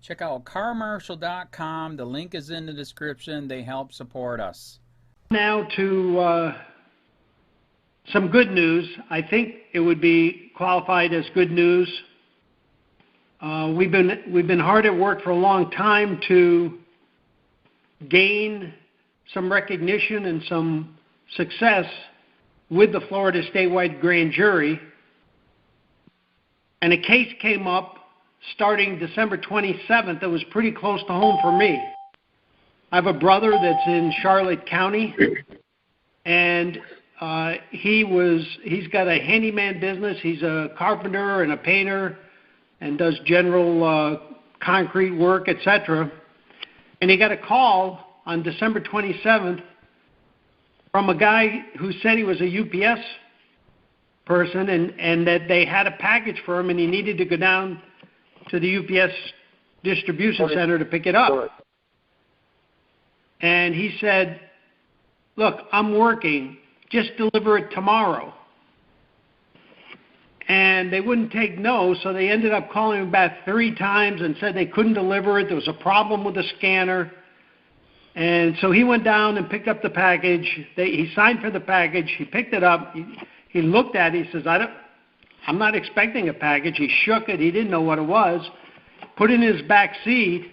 Check out carmarshal.com. The link is in the description. They help support us. Now to some good news. I think it would be qualified as good news. We've been hard at work for a long time to gain some recognition and some success with the Florida statewide grand jury. And a case came up starting December 27th that was pretty close to home for me. I have a brother that's in Charlotte County, and he's got a handyman business. He's a carpenter and a painter and does general concrete work, etc. And he got a call on December 27th from a guy who said he was a UPS person and that they had a package for him and he needed to go down to the UPS distribution center to pick it up. And he said, look, I'm working, just deliver it tomorrow. And they wouldn't take no, so they ended up calling him back 3 times and said they couldn't deliver it. There was a problem with the scanner. And so he went down and picked up the package. He signed for the package. He picked it up. He looked at it. He says, I'm not expecting a package. He shook it. He didn't know what it was. Put it in his back seat,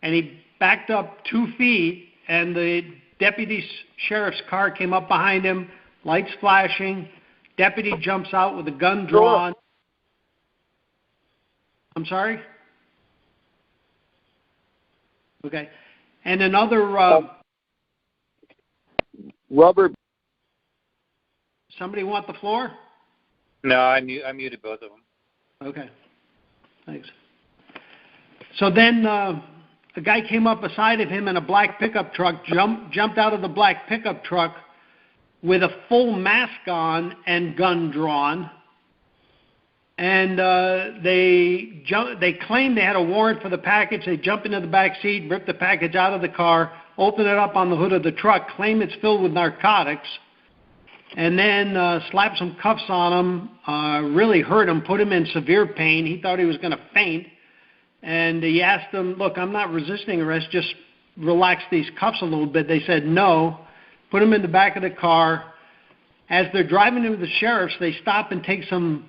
and he backed up 2 feet, and the deputy sheriff's car came up behind him, lights flashing. Deputy jumps out with a gun drawn. I'm sorry? Okay. And another... Rubber. Somebody want the floor? No, I muted both of them. Okay. Thanks. So then a guy came up beside of him in a black pickup truck, jumped out of the black pickup truck with a full mask on and gun drawn. And they claimed they had a warrant for the package. They jump into the back seat, rip the package out of the car, open it up on the hood of the truck, claim it's filled with narcotics, and then slap some cuffs on him, really hurt him, put him in severe pain. He thought he was going to faint. And he asked them, look, I'm not resisting arrest, just relax these cuffs a little bit. They said no. Put him in the back of the car. As they're driving him to the sheriff's, they stop and take some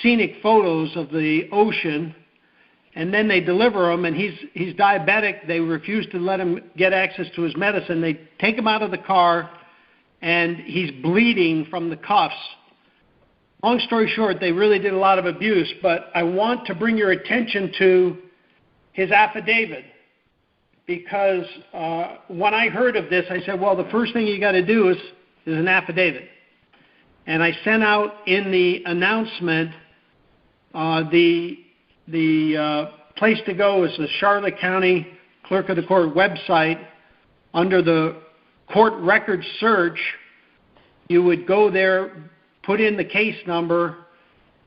scenic photos of the ocean, and then they deliver him, and he's diabetic. They refuse to let him get access to his medicine. They take him out of the car, and he's bleeding from the cuffs. Long story short, they really did a lot of abuse, but I want to bring your attention to his affidavit, because when I heard of this, I said, well, the first thing you got to do is an affidavit. And I sent out in the announcement the place to go is the Charlotte County Clerk of the Court website. Under the court record search, you would go there, put in the case number,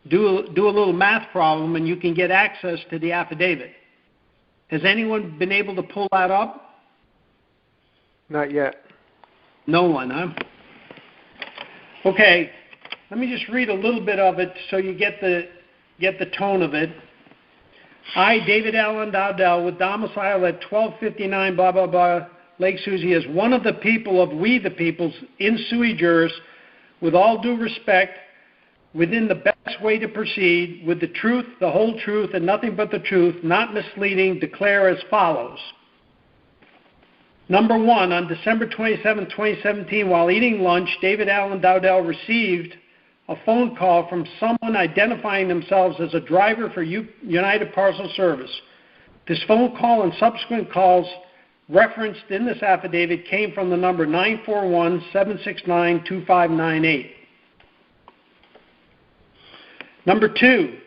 do a little math problem, and you can get access to the affidavit. Has anyone been able to pull that up? Not yet. No one, huh? Okay, let me just read a little bit of it so you get the tone of it. I, David Allen Dowdell, with domicile at 1259 blah, blah, blah, Lake Susie, as one of the people of We the Peoples in sui juris, with all due respect, within the best way to proceed, with the truth, the whole truth, and nothing but the truth, not misleading, declare as follows. Number 1, on December 27, 2017, while eating lunch, David Allen Dowdell received a phone call from someone identifying themselves as a driver for United Parcel Service. This phone call and subsequent calls referenced in this affidavit came from the number 941-769-2598. Number 2,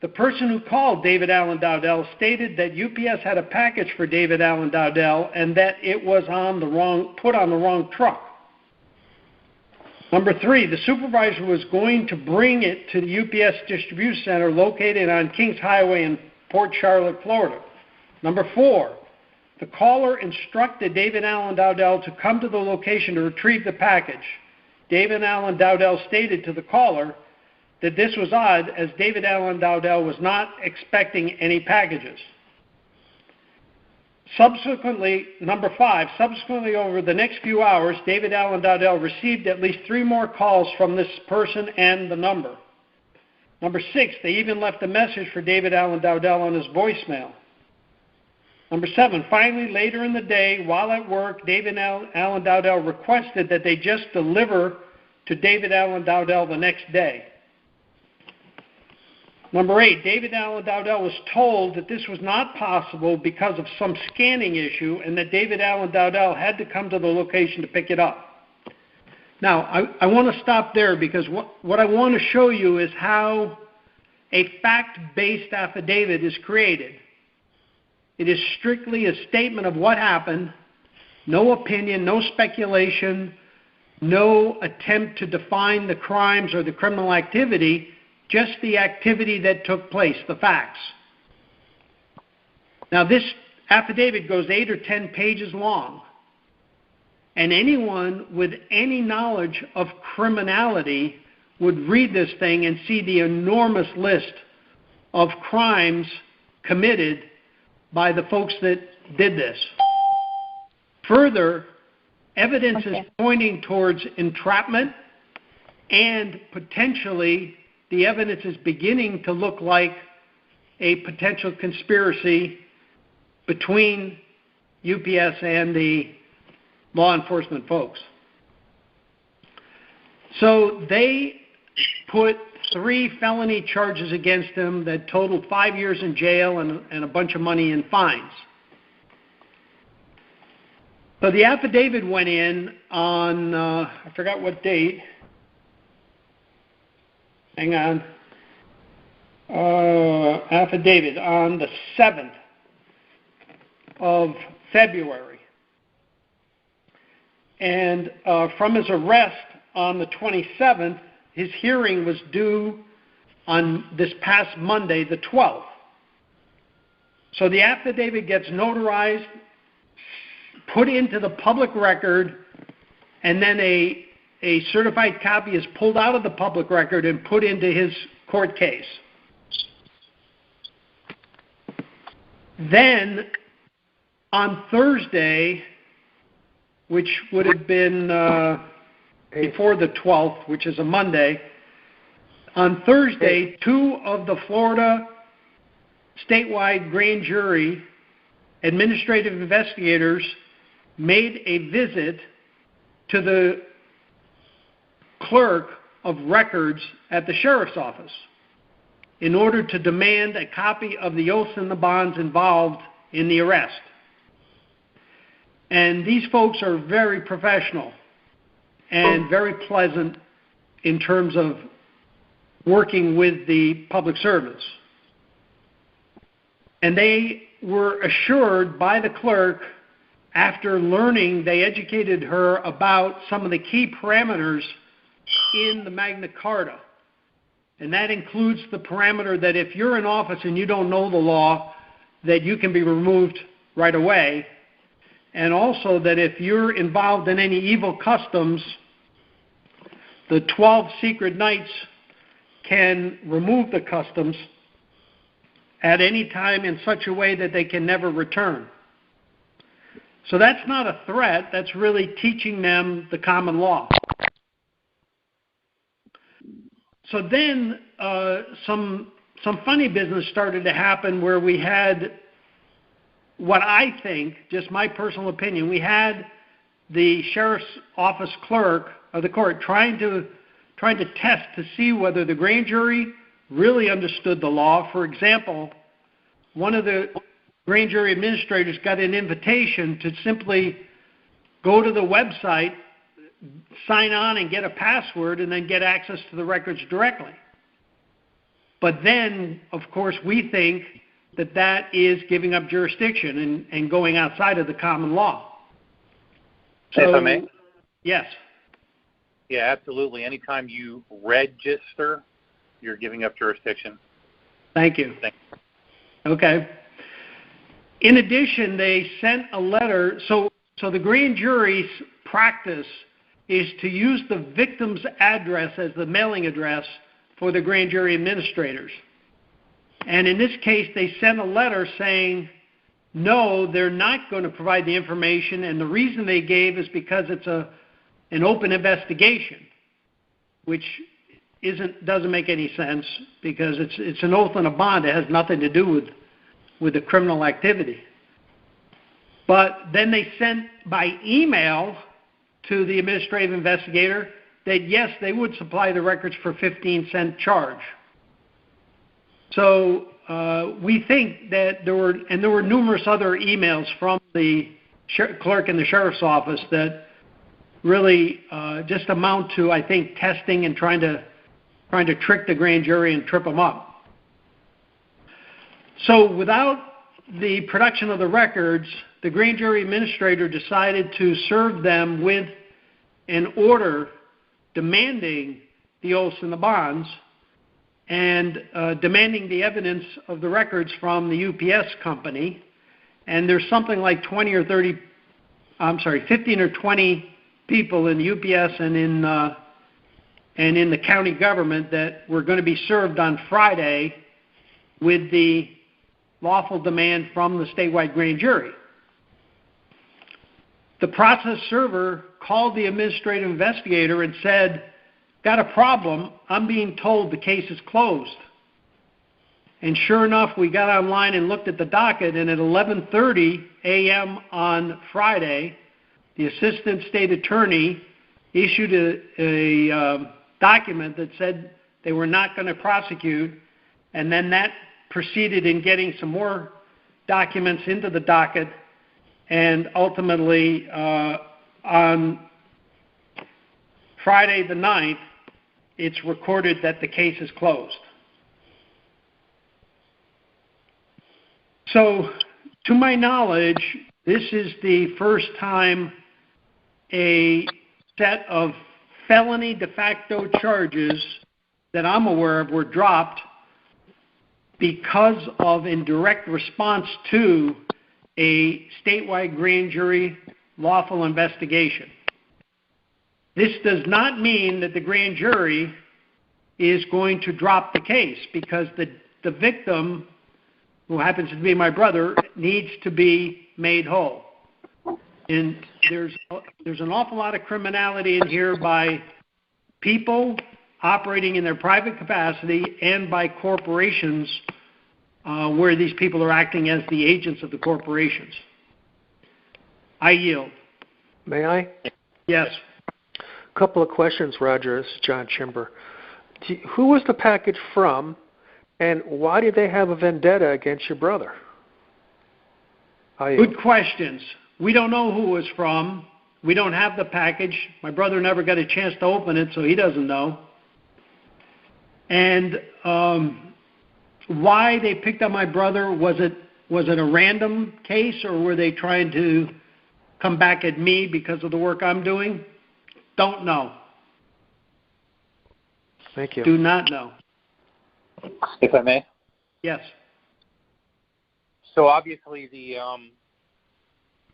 the person who called David Allen Dowdell stated that UPS had a package for David Allen Dowdell and that it was put on the wrong truck. Number 3, the supervisor was going to bring it to the UPS distribution center located on Kings Highway in Port Charlotte, Florida. Number 4, the caller instructed David Allen Dowdell to come to the location to retrieve the package. David Allen Dowdell stated to the caller that this was odd, as David Allen Dowdell was not expecting any packages. Subsequently, number 5, subsequently over the next few hours, David Allen Dowdell received at least 3 more calls from this person and the number. Number 6, they even left a message for David Allen Dowdell on his voicemail. Number 7, finally, later in the day, while at work, David Allen Dowdell requested that they just deliver to David Allen Dowdell the next day. Number 8, David Allen Dowdell was told that this was not possible because of some scanning issue and that David Allen Dowdell had to come to the location to pick it up. Now, I want to stop there because what I want to show you is how a fact-based affidavit is created. It is strictly a statement of what happened, no opinion, no speculation, no attempt to define the crimes or the criminal activity, just the activity that took place, the facts. Now, this affidavit goes 8 or 10 pages long, and anyone with any knowledge of criminality would read this thing and see the enormous list of crimes committed by the folks that did this. Further, evidence is pointing towards entrapment, and potentially the evidence is beginning to look like a potential conspiracy between UPS and the law enforcement folks. So they put 3 felony charges against him that totaled 5 years in jail and a bunch of money in fines. So the affidavit went in on, I forgot what date. Hang on. Affidavit on the 7th of February. And from his arrest on the 27th, his hearing was due on this past Monday, the 12th. So the affidavit gets notarized, put into the public record, and then a certified copy is pulled out of the public record and put into his court case. Then on Thursday, which would have been before the 12th, which is a Monday, on Thursday, 2 of the Florida statewide grand jury administrative investigators made a visit to the clerk of records at the sheriff's office in order to demand a copy of the oaths and the bonds involved in the arrest. And these folks are very professional and very pleasant in terms of working with the public servants. And they were assured by the clerk, after learning, they educated her about some of the key parameters in the Magna Carta. And that includes the parameter that if you're in office and you don't know the law, that you can be removed right away. And also that if you're involved in any evil customs, the 12 secret knights can remove the customs at any time in such a way that they can never return. So that's not a threat, that's really teaching them the common law. So then some funny business started to happen where we had what I think, just my personal opinion, we had the sheriff's office clerk of the court trying to test to see whether the grand jury really understood the law. For example, one of the grand jury administrators got an invitation to simply go to the website, sign on and get a password, and then get access to the records directly. But then, of course, we think that that is giving up jurisdiction and going outside of the common law. So, if I may? Yes. Yeah, absolutely. Anytime you register, you're giving up jurisdiction. Thank you. Okay. In addition, they sent a letter. So the grand jury's practice is to use the victim's address as the mailing address for the grand jury administrators. And in this case, they sent a letter saying, no, they're not going to provide the information, and the reason they gave is because it's an open investigation, which doesn't make any sense because it's an oath and a bond. It has nothing to do with the criminal activity. But then they sent by email to the administrative investigator that yes, they would supply the records for 15-cent charge. So we think that there were numerous other emails from the clerk in the sheriff's office that really just amount to, I think, testing and trying to trick the grand jury and trip them up. So without the production of the records, the grand jury administrator decided to serve them with an order demanding the oaths and the bonds and demanding the evidence of the records from the UPS company. And there's something like 15 or 20 people in the UPS and in the county government that were going to be served on Friday with the lawful demand from the statewide grand jury. The process server called the administrative investigator and said, "Got a problem. I'm being told the case is closed." And sure enough, we got online and looked at the docket, and at 11:30 a.m. on Friday, the assistant state attorney issued a document that said they were not going to prosecute, and then that proceeded in getting some more documents into the docket, and ultimately on Friday the 9th, it's recorded that the case is closed. So, to my knowledge, this is the first time a set of felony de facto charges that I'm aware of were dropped because of in direct response to a statewide grand jury lawful investigation. This does not mean that the grand jury is going to drop the case, because the victim, who happens to be my brother, needs to be made whole. And there's an awful lot of criminality in here by people operating in their private capacity and by corporations where these people are acting as the agents of the corporations. I yield. May I? Yes. A couple of questions, Roger. This is John Chimber. Who was the package from, and why did they have a vendetta against your brother? Good questions. We don't know who it was from. We don't have the package. My brother never got a chance to open it, so he doesn't know. And why they picked on my brother, was it a random case, or were they trying to come back at me because of the work I'm doing? Don't know. Thank you. Do not know. If I may? Yes. So obviously the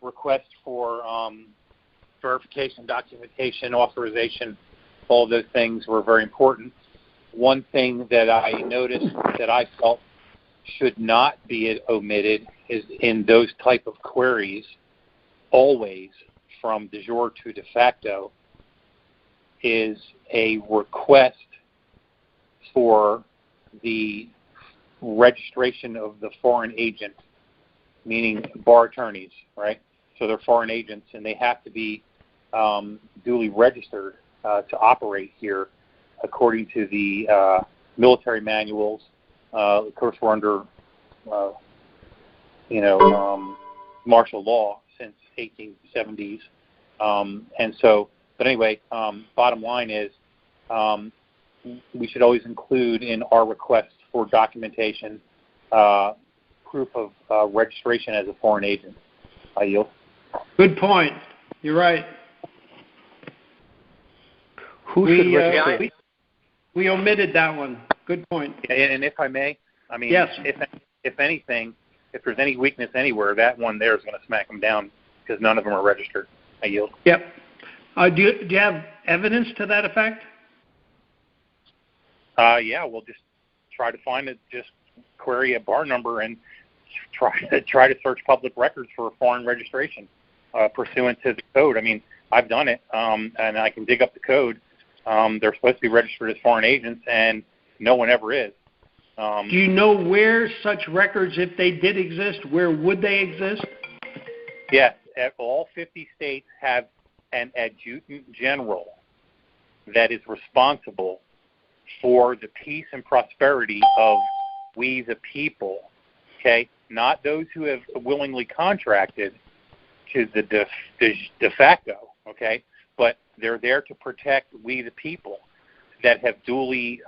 request for verification, documentation, authorization, all those things were very important. One thing that I noticed that I felt should not be omitted is in those type of queries, always from de jure to de facto, is a request for the registration of the foreign agent, meaning bar attorneys, right? So they're foreign agents, and they have to be duly registered to operate here according to the military manuals. Of course, we're under, martial law since 1870s. And so, but anyway, bottom line is we should always include in our requests for documentation proof of registration as a foreign agent. I yield. Good point. You're right. Who should register? We omitted that one. Good point. And if I may, I mean, yes. If anything, if there's any weakness anywhere, that one there is going to smack them down because none of them are registered. I yield. Yep. Do you have evidence to that effect? Yeah, we'll just try to find it. Just query a bar number and try to search public records for a foreign registration pursuant to the code. I mean, I've done it, and I can dig up the code. They're supposed to be registered as foreign agents, and no one ever is. Do you know where such records, if they did exist, where would they exist? Yes, all 50 states have an adjutant general that is responsible for the peace and prosperity of we the people, okay? Not those who have willingly contracted to the de facto, okay? But they're there to protect we the people that have duly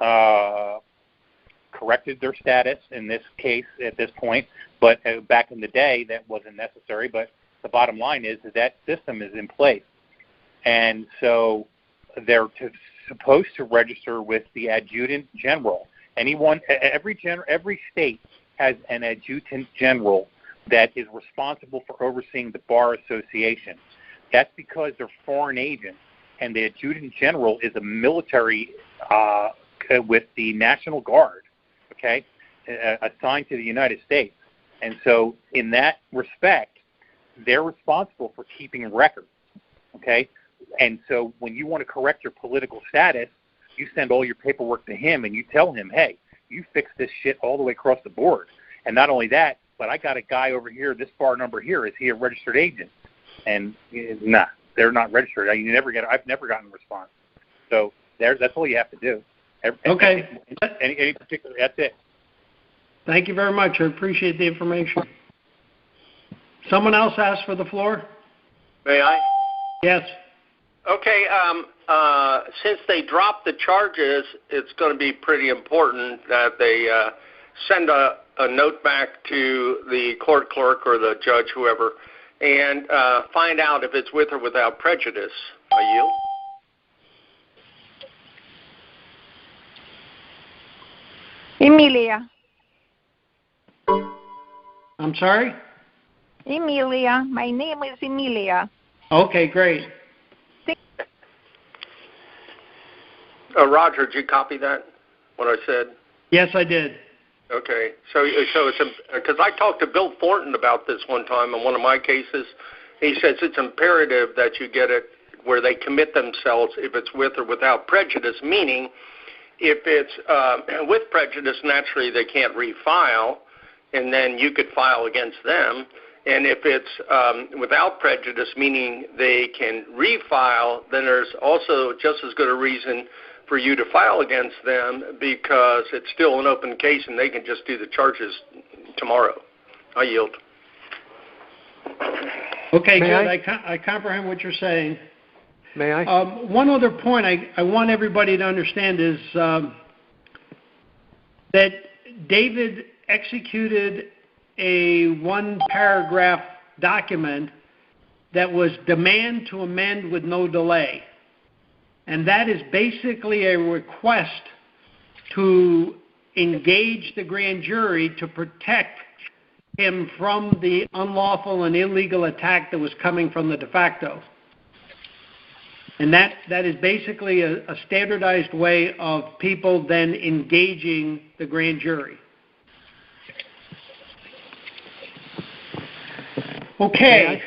corrected their status in this case at this point. But back in the day, that wasn't necessary. But the bottom line is that system is in place. And so they're supposed to register with the adjutant general. Every state has an adjutant general that is responsible for overseeing the bar association. That's because they're foreign agents, and the adjutant general is a military with the National Guard, okay, assigned to the United States. And so in that respect, they're responsible for keeping records, okay? And so when you want to correct your political status, you send all your paperwork to him and you tell him, hey, you fix this shit all the way across the board. And not only that, but I got a guy over here, this bar number here, is he a registered agent? And nah, they're not registered. I've never gotten a response. So that's all you have to do. Okay. Any particular, that's it. Thank you very much. I appreciate the information. Someone else asked for the floor? May I? Yes. Okay, since they dropped the charges, it's going to be pretty important that they send a note back to the court clerk or the judge, whoever, and find out if it's with or without prejudice. I yield. Emilia. I'm sorry? Emilia. My name is Emilia. Okay, great. Roger, did you copy that, what I said? Yes, I did. Okay. So it's because I talked to Bill Thornton about this one time in one of my cases. He says it's imperative that you get it where they commit themselves if it's with or without prejudice, meaning if it's with prejudice, naturally they can't refile, and then you could file against them. And if it's without prejudice, meaning they can refile, then there's also just as good a reason for you to file against them because it's still an open case and they can just do the charges tomorrow. I yield. Okay, good. I comprehend what you're saying. May I? One other point I want everybody to understand is that David executed a one-paragraph document that was demand to amend with no delay. And that is basically a request to engage the grand jury to protect him from the unlawful and illegal attack that was coming from the de facto. And that is basically a standardized way of people then engaging the grand jury. Okay.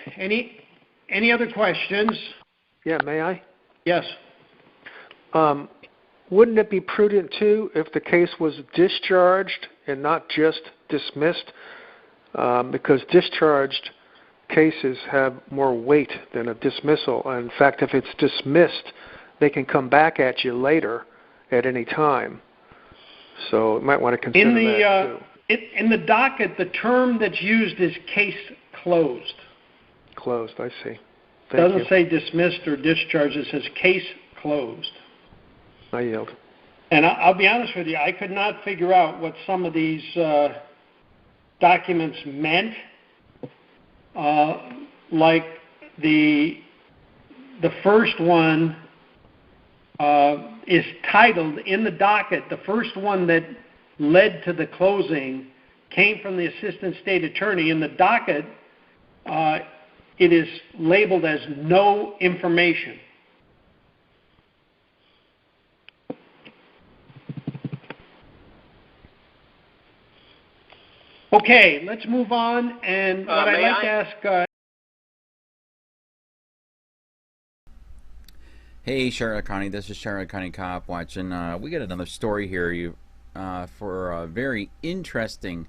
Any other questions? Yeah, may I? Yes. Wouldn't it be prudent, too, if the case was discharged and not just dismissed? Because discharged cases have more weight than a dismissal. In fact, if it's dismissed, they can come back at you later at any time. So you might want to consider that, too. In the docket, the term that's used is case closed. Closed, I see. It Thank doesn't you. say dismissed or discharged. It says case closed. I yield. And I'll be honest with you, I could not figure out what some of these documents meant. Like the first one is titled in the docket. The first one that led to the closing came from the assistant state attorney. In the docket, it is labeled as no information. Okay, let's move on. And what I'd like to ask... Hey, Charlotte County, this is Charlotte County Cop Watch, and we got another story here for a very interesting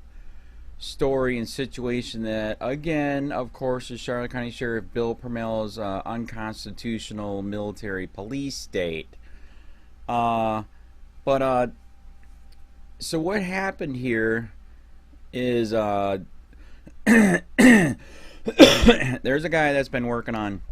story and situation that, again, of course, is Charlotte County Sheriff Bill PRUMMELL's unconstitutional military police state. So what happened here is there's a guy that's been working on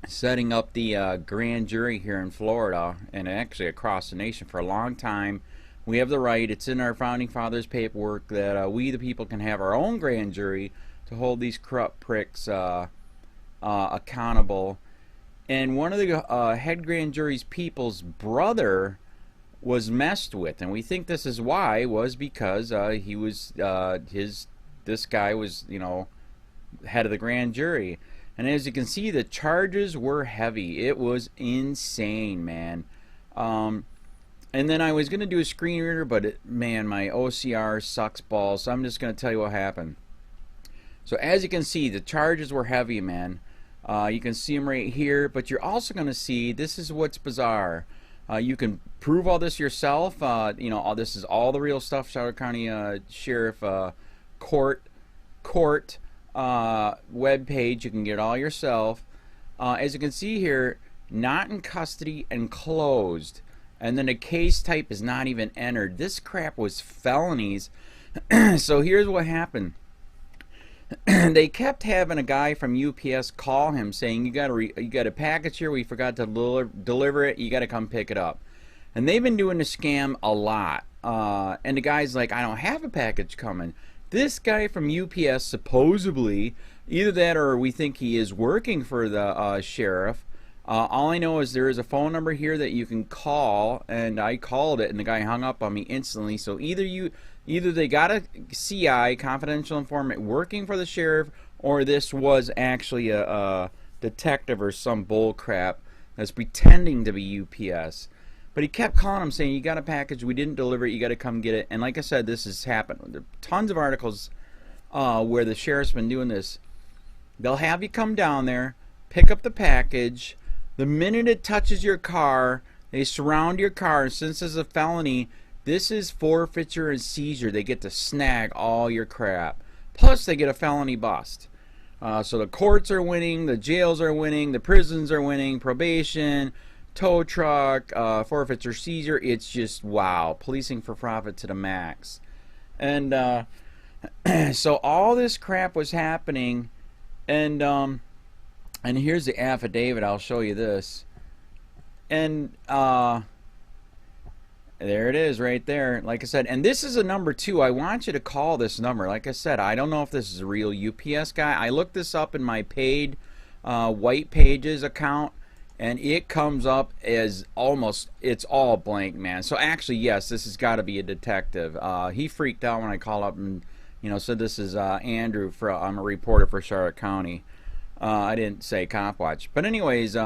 setting up the grand jury here in Florida and actually across the nation for a long time. We have the right, it's in our founding fathers paperwork, that we the people can have our own grand jury to hold these corrupt pricks accountable. And one of the head grand jury's people's brother was messed with, and we think this is why, was because he was this guy was, you know, head of the grand jury. And as you can see, the charges were heavy. It was insane, man. And then I was going to do a screen reader, but man, my OCR sucks balls, so I'm just going to tell you what happened. So as you can see, the charges were heavy, man. You can see them right here, but you're also going to see, this is what's bizarre. You can prove all this yourself. You know, all this is all the real stuff. Charlotte County Sheriff Court web page. You can get it all yourself. As you can see here, not in custody and closed, and then a case type is not even entered. This crap was felonies. So here's what happened. They kept having a guy from UPS call him saying, you got a package here, we forgot to deliver it, you got to come pick it up. And they've been doing the scam a lot. And the guy's like, I don't have a package coming. This guy from UPS supposedly, either that or we think he is working for the sheriff. All I know is there is a phone number here that you can call, and I called it and the guy hung up on me instantly. So either they got a CI, confidential informant, working for the sheriff, or this was actually a detective or some bull crap that's pretending to be UPS. But he kept calling him saying, you got a package, we didn't deliver it, you got to come get it. And like I said, this has happened. There are tons of articles where the sheriff's been doing this. They'll have you come down there, pick up the package. The minute it touches your car, they surround your car. Since it's a felony, this is forfeiture and seizure. They get to snag all your crap. Plus, they get a felony bust. So the courts are winning, the jails are winning, the prisons are winning, probation, tow truck, forfeiture, seizure. It's just, wow. Policing for profit to the max. And so all this crap was happening. And here's the affidavit. I'll show you this. And there it is right there, like I said. And this is a number 2. I want you to call this number. Like I said, I don't know if this is a real UPS guy. I looked this up in my paid White Pages account, and it comes up as almost, it's all blank, man. So actually, yes, this has got to be a detective. He freaked out when I called up and, you know, said this is Andrew. I'm a reporter for Charlotte County. I didn't say COPWATCH. But anyways,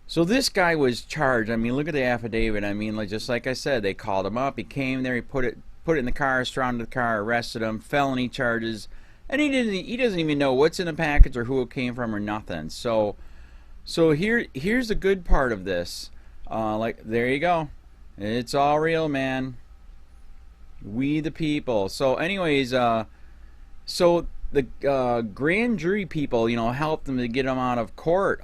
so this guy was charged. I mean, look at the affidavit. I mean, like, just like I said, they called him up. He came there. He put it in the car, surrounded the car, arrested him, felony charges, and he doesn't even know what's in the package or who it came from or nothing. So here's the good part of this. Like, there you go. It's all real, man. We the people. So anyways, so the grand jury people, you know, helped them to get him out of court.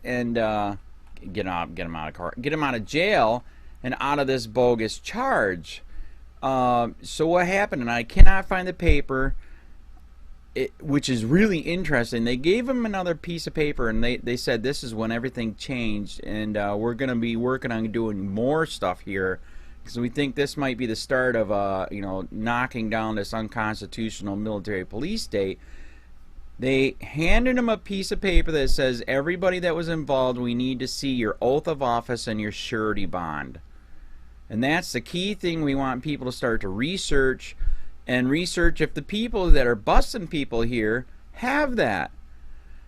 And get him out of court, get him out of jail, and out of this bogus charge. So what happened? And I cannot find the paper, which is really interesting. They gave him another piece of paper, and they said this is when everything changed, and we're going to be working on doing more stuff here, because we think this might be the start of you know, knocking down this unconstitutional military police state. They handed him a piece of paper that says, everybody that was involved, we need to see your oath of office and your surety bond. And that's the key thing we want people to start to research, and research if the people that are busting people here have that.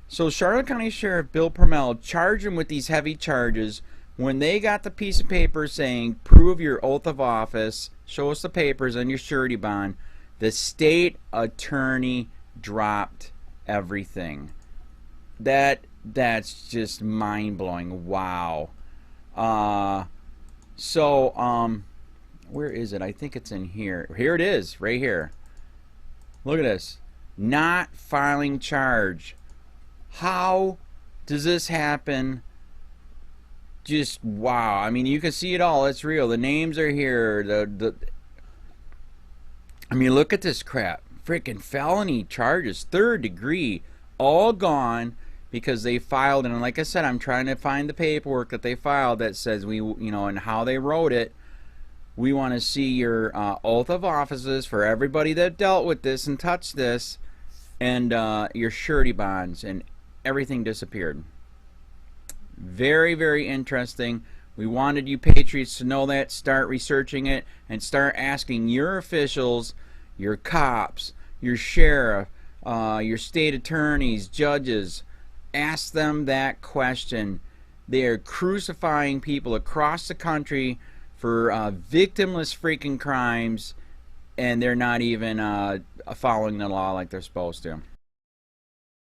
So Charlotte County Sheriff Bill PRUMMELL charged him with these heavy charges. When they got the piece of paper saying, prove your oath of office, show us the papers and your surety bond, The state attorney dropped everything. That's just mind-blowing. Wow. Where is it? I think it's in here. Here it is, right here. Look at this. Not filing charge. How does this happen? Just wow. I mean, you can see it all. It's real. The names are here. I mean, look at this crap. Freaking felony charges, 3rd degree, all gone because they filed. And like I said, I'm trying to find the paperwork that they filed that says and how they wrote it. We want to see your oath of offices for everybody that dealt with this and touched this, and your surety bonds, and everything disappeared. Very, very interesting. We wanted you patriots to know that. Start researching it and start asking your officials, your cops, your sheriff, your state attorneys, judges. Ask them that question. They are crucifying people across the country for victimless freaking crimes, and they're not even following the law like they're supposed to.